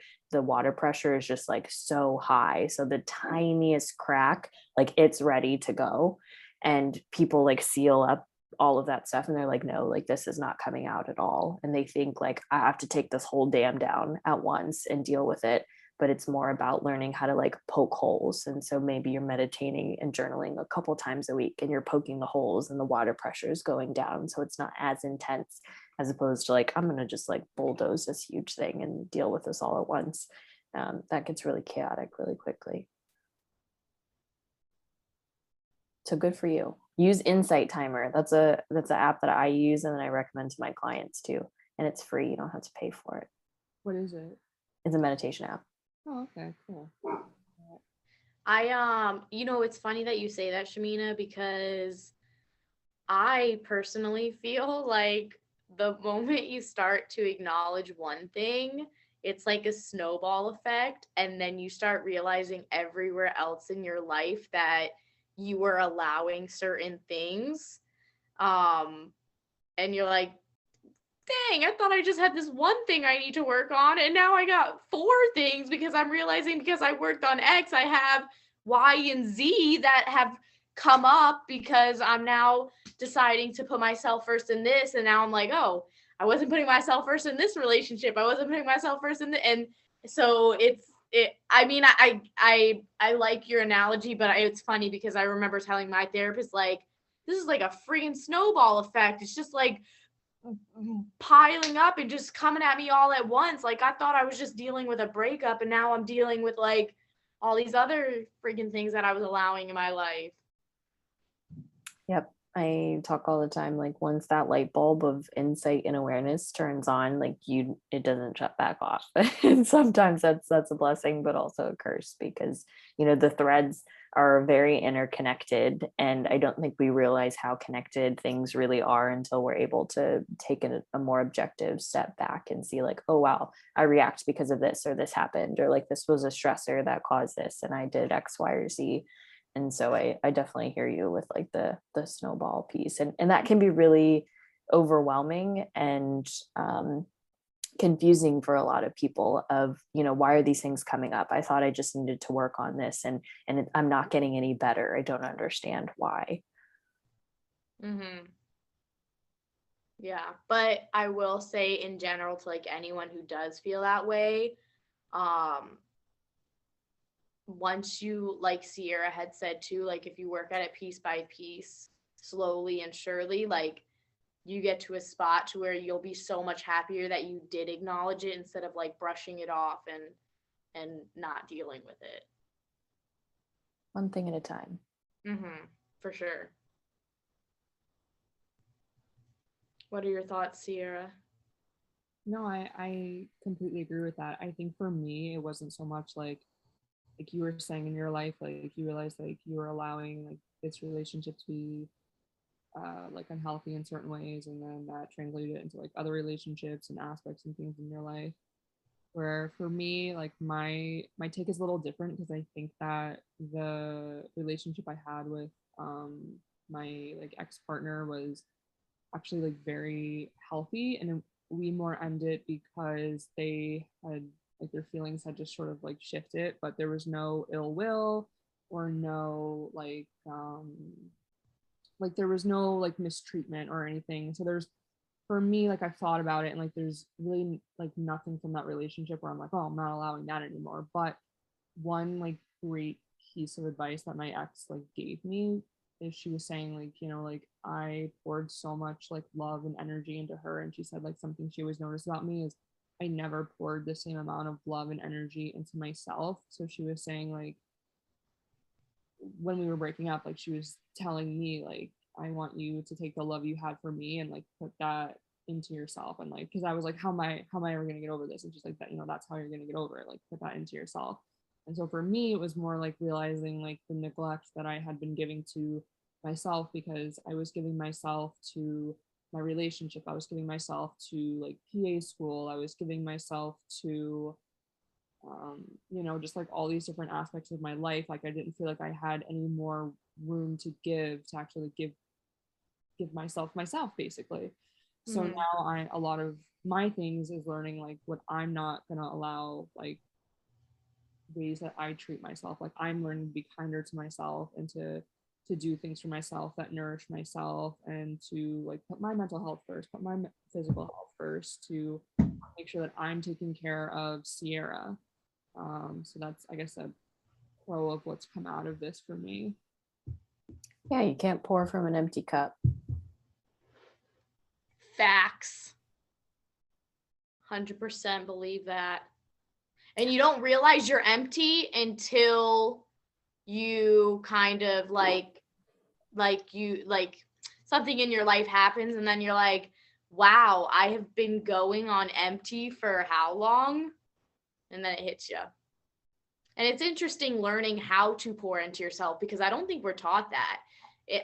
pressure is just like so high. So the tiniest crack, like it's ready to go. And people like seal up all of that stuff and they're like, no, like this is not coming out at all. And they think like I have to take this whole dam down at once and deal with it. But it's more about learning how to like poke holes. And so maybe you're meditating and journaling a couple times a week and you're poking the holes and the water pressure is going down. So it's not as intense as opposed to like, I'm going to just like bulldoze this huge thing and deal with this all at once. That gets really chaotic really quickly. So good for you. Use Insight Timer. That's an app that I use and then I recommend to my clients too. And it's free. You don't have to pay for it. What is it? It's a meditation app. Oh, okay, cool. It's funny that you say that, Shamina, because I personally feel like the moment you start to acknowledge one thing, it's like a snowball effect. And then you start realizing everywhere else in your life that you were allowing certain things. And you're like, dang, I thought I just had this one thing I need to work on. And now I got 4 things because I'm realizing because I worked on X, I have Y and Z that have come up because I'm now deciding to put myself first in this. And now I'm like, oh, I wasn't putting myself first in this relationship. I wasn't putting myself first in the, and so I like your analogy, but it's funny because I remember telling my therapist, like, this is like a freaking snowball effect. It's just like piling up and just coming at me all at once. Like I thought I was just dealing with a breakup and now I'm dealing with like all these other freaking things that I was allowing in my life. Yep. I talk all the time, like once that light bulb of insight and awareness turns on, like it doesn't shut back off. And sometimes that's a blessing, but also a curse because, the threads are very interconnected. And I don't think we realize how connected things really are until we're able to take a more objective step back and see like, oh, wow, I react because of this, or this happened, or like this was a stressor that caused this. And I did X, Y, or Z. And so I definitely hear you with like the snowball piece, and that can be really overwhelming and confusing for a lot of people of, why are these things coming up? I thought I just needed to work on this, and I'm not getting any better. I don't understand why. Mm-hmm. Yeah, but I will say in general to like anyone who does feel that way, once you, like Sierra had said too, like if you work at it piece by piece, slowly and surely, like you get to a spot to where you'll be so much happier that you did acknowledge it instead of like brushing it off and not dealing with it. One thing at a time. Mm-hmm. For sure. What are your thoughts, Sierra? No, I completely agree with that. I think for me, it wasn't so much like you were saying in your life, like you realized like you were allowing like this relationship to be like unhealthy in certain ways, and then that translated into like other relationships and aspects and things in your life. Where for me, like my take is a little different because I think that the relationship I had with my like ex-partner was actually like very healthy, and we more ended because they had like their feelings had just sort of like shifted, but there was no ill will or no like there was no like mistreatment or anything. So there's, for me, like I've thought about it, and like there's really like nothing from that relationship where I'm like, oh, I'm not allowing that anymore. But one like great piece of advice that my ex like gave me is she was saying like, like I poured so much like love and energy into her, and she said like something she always noticed about me is I never poured the same amount of love and energy into myself. So she was saying like when we were breaking up, like she was telling me like I want you to take the love you had for me and like put that into yourself. And like, because I was like, how am I ever gonna get over this? And she's like, that, that's how you're gonna get over it, like put that into yourself. And so for me it was more like realizing like the neglect that I had been giving to myself, because I was giving myself to my relationship, I was giving myself to like PA school, I was giving myself to just like all these different aspects of my life. Like I didn't feel like I had any more room to give, to actually give myself basically. So Mm-hmm. now a lot of my things is learning like what I'm not gonna allow, like ways that I treat myself. Like I'm learning to be kinder to myself and to do things for myself that nourish myself, and to like put my mental health first, put my physical health first, to make sure that I'm taking care of Sierra. So that's, I guess, a pro of what's come out of this for me. Yeah, you can't pour from an empty cup. Facts. 100% believe that. And you don't realize you're empty until you kind of like something in your life happens, and then you're like, wow, I have been going on empty for how long? And then it hits you. And it's interesting learning how to pour into yourself, because I don't think we're taught that.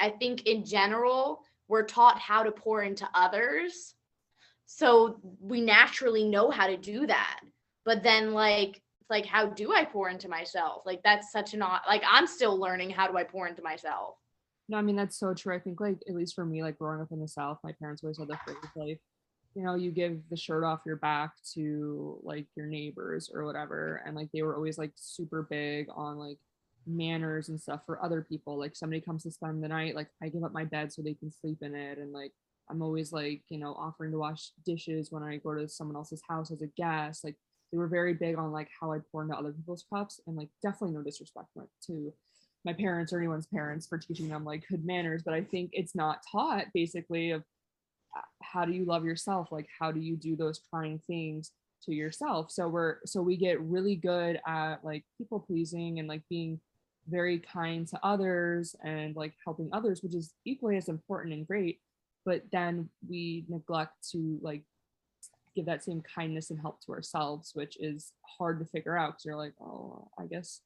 I think in general, we're taught how to pour into others. So we naturally know how to do that. But then like how do I pour into myself? Like that's such an like I'm still learning, how do I pour into myself? No, I mean that's so true. I think like at least for me, like growing up in the South, my parents always had the phrase like, you give the shirt off your back to like your neighbors or whatever. And like they were always like super big on like manners and stuff for other people. Like somebody comes to spend the night, like I give up my bed so they can sleep in it. And like I'm always like, offering to wash dishes when I go to someone else's house as a guest. Like they were very big on like how I pour into other people's cups, and like definitely no disrespect to my parents or anyone's parents for teaching them like good manners, but I think it's not taught basically of how do you love yourself, like how do you do those kind things to yourself. So we get really good at like people pleasing and like being very kind to others and like helping others, which is equally as important and great, but then we neglect to like give that same kindness and help to ourselves, which is hard to figure out because you're like, oh, I guess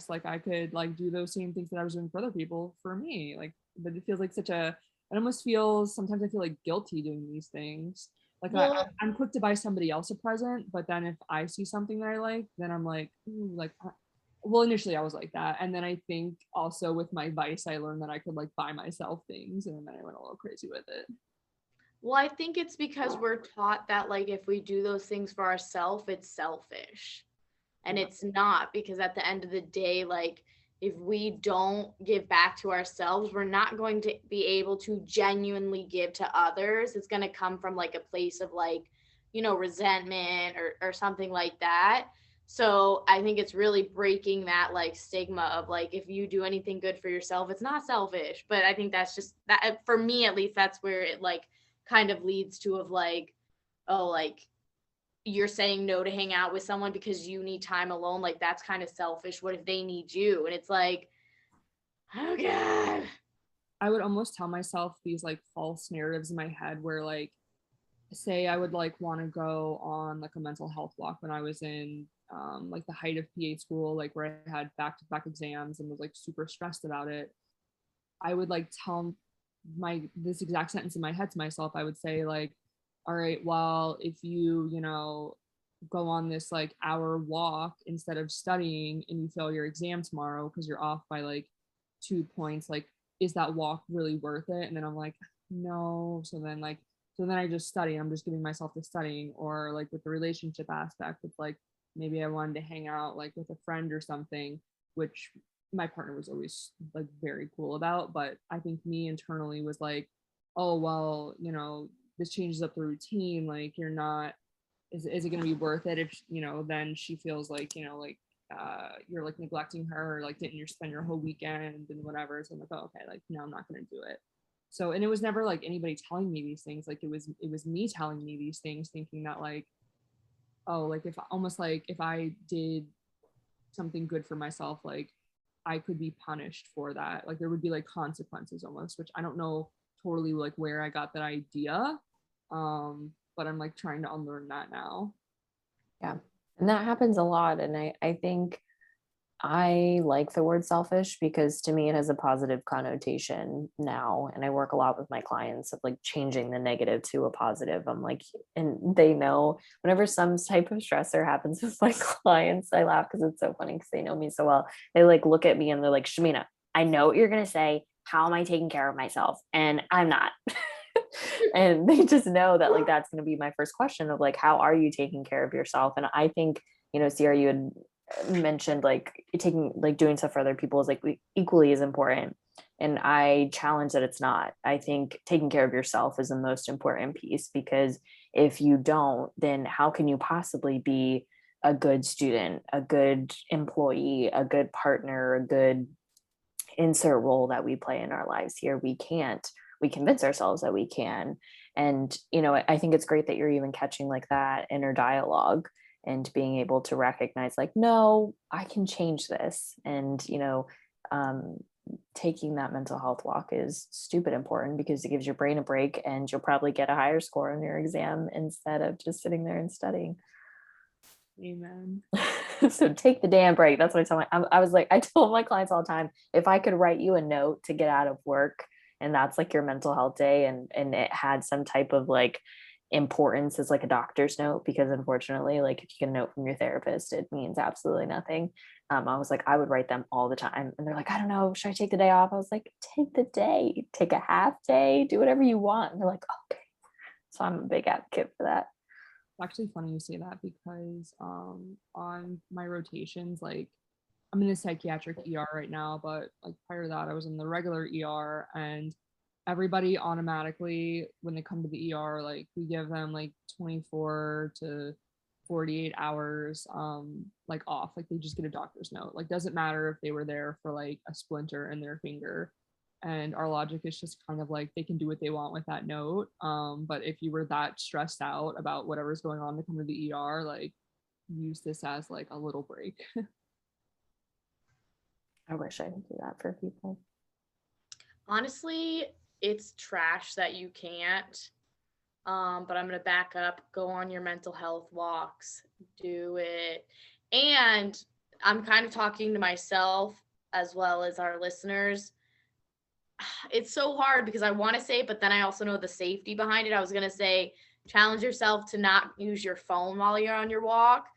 like I could like do those same things that I was doing for other people for me. Like, but it feels like such a, it almost feels, sometimes I feel like guilty doing these things. Like Well, I'm quick to buy somebody else a present, but then if I see something that I like, then I'm like, ooh, like, well, initially I was like that. And then I think also with my vice, I learned that I could like buy myself things. And then I went a little crazy with it. well, I think it's because we're taught that like if we do those things for ourselves, it's selfish. And Yeah. it's not, because at the end of the day, like if we don't give back to ourselves, we're not going to be able to genuinely give to others. It's going to come from like a place of like, resentment or something like that. So I think it's really breaking that like stigma of like if you do anything good for yourself, it's not selfish. But I think that's just that, for me at least, that's where it like kind of leads to of like, oh, like you're saying no to hang out with someone because you need time alone. Like that's kind of selfish. What if they need you? And it's like, oh god. I would almost tell myself these like false narratives in my head where like, say I would like want to go on like a mental health walk when I was in like the height of PA school, like where I had back to back exams and was like super stressed about it. I would like tell my this exact sentence in my head to myself. I would say like, all right, well, if you go on this like hour walk instead of studying and you fail your exam tomorrow because you're off by like 2 points, like is that walk really worth it? And then I'm like, no. So then I just study. I'm just giving myself to studying. Or like with the relationship aspect, it's like maybe I wanted to hang out like with a friend or something, which my partner was always like very cool about. But I think me internally was like, oh, well, this changes up the routine. Like you're not, is it going to be worth it if, then she feels like, like, you're like neglecting her, or like didn't you spend your whole weekend and whatever. So I'm like, oh, okay, like no, I'm not going to do it. So, and it was never like anybody telling me these things. Like it was me telling me these things, thinking that like, oh, like if almost like if I did something good for myself, like I could be punished for that. Like there would be like consequences almost, which I don't know totally like where I got that idea. But I'm like trying to unlearn that now. Yeah. And that happens a lot. And I think I like the word selfish because to me it has a positive connotation now. And I work a lot with my clients of like changing the negative to a positive. I'm like, and they know whenever some type of stressor happens with my clients, I laugh because it's so funny because they know me so well. They like look at me and they're like, Shamina, I know what you're going to say. How am I taking care of myself? And I'm not. And they just know that like that's going to be my first question of like, how are you taking care of yourself? And I think, Sierra, you had mentioned like taking like doing stuff for other people is like equally as important, and I challenge that it's not. I think taking care of yourself is the most important piece, because if you don't, then how can you possibly be a good student, a good employee, a good partner, a good insert role that we play in our lives here? We can't. We convince ourselves that we can. And I think it's great that you're even catching like that inner dialogue and being able to recognize like, no, I can change this. And um, taking that mental health walk is stupid important because it gives your brain a break, and you'll probably get a higher score on your exam instead of just sitting there and studying. Amen. So take the damn break. That's what I tell I was like, I told my clients all the time, if I could write you a note to get out of work and that's like your mental health day, and it had some type of like importance as like a doctor's note, because unfortunately, like if you get a note from your therapist, it means absolutely nothing. I was like, I would write them all the time. And they're like, I don't know, should I take the day off? I was like, take the day, take a half day, do whatever you want. And they're like, okay. So I'm a big advocate for that. It's actually funny you say that because on my rotations, like I'm in a psychiatric ER right now, but like prior to that, I was in the regular ER, and everybody automatically, when they come to the ER, like we give them like 24 to 48 hours like off. Like they just get a doctor's note. Like doesn't matter if they were there for like a splinter in their finger. And our logic is just kind of like they can do what they want with that note. But if you were that stressed out about whatever's going on to come to the ER, like use this as like a little break. I wish I could do that for people. Honestly, it's trash that you can't. But I'm gonna back up. Go on your mental health walks. Do it. And I'm kind of talking to myself as well as our listeners. It's so hard because I want to say, but then I also know the safety behind it. I was gonna say challenge yourself to not use your phone while you're on your walk.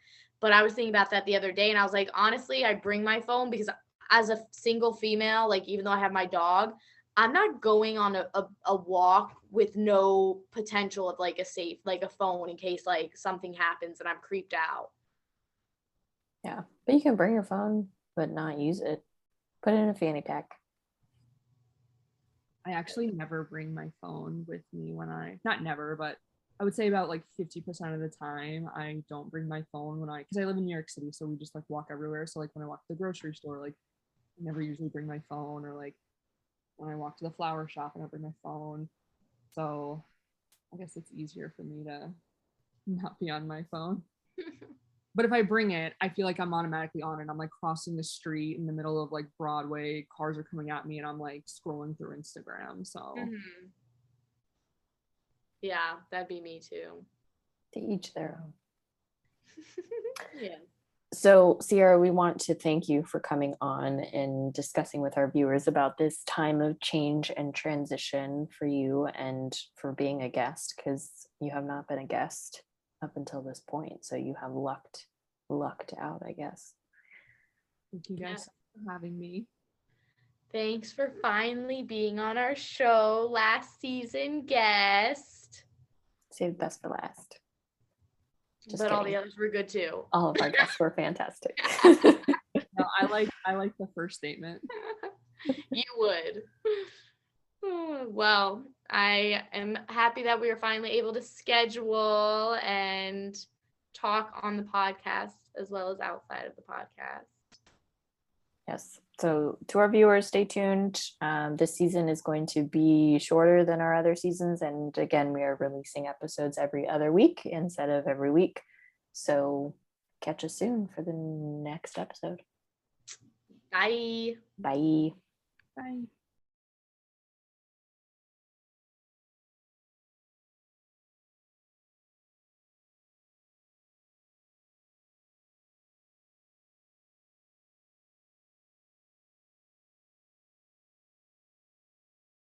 But I was thinking about that the other day and I was like, honestly, I bring my phone because as a single female, like even though I have my dog, I'm not going on a walk with no potential of like a safe, like a phone in case like something happens and I'm creeped out. Yeah, but you can bring your phone, but not use it. Put it in a fanny pack. I actually never bring my phone with me when not never, but I would say about like 50% of the time I don't bring my phone because I live in New York City, so we just like walk everywhere. So like when I walk to the grocery store, like I never usually bring my phone, or like when I walk to the flower shop, I don't bring my phone. So I guess it's easier for me to not be on my phone. But if I bring it, I feel like I'm automatically on it. I'm like crossing the street in the middle of like Broadway, cars are coming at me, and I'm like scrolling through Instagram. So Mm-hmm. Yeah, that'd be me too. To each their own. Yeah. So, Sierra, we want to thank you for coming on and discussing with our viewers about this time of change and transition for you and for being a guest, because you have not been a guest up until this point. So you have lucked out, I guess. thank you guys for having me. Thanks for finally being on our show, last season guest. Save the best for last. Just but kidding. All the others were good too. All of our guests were fantastic. No, I like the first statement. You would. Well, I am happy that we were finally able to schedule and talk on the podcast as well as outside of the podcast. Yes. So to our viewers, stay tuned. This season is going to be shorter than our other seasons. And again, we are releasing episodes every other week instead of every week. So catch us soon for the next episode. Bye. Bye. Bye.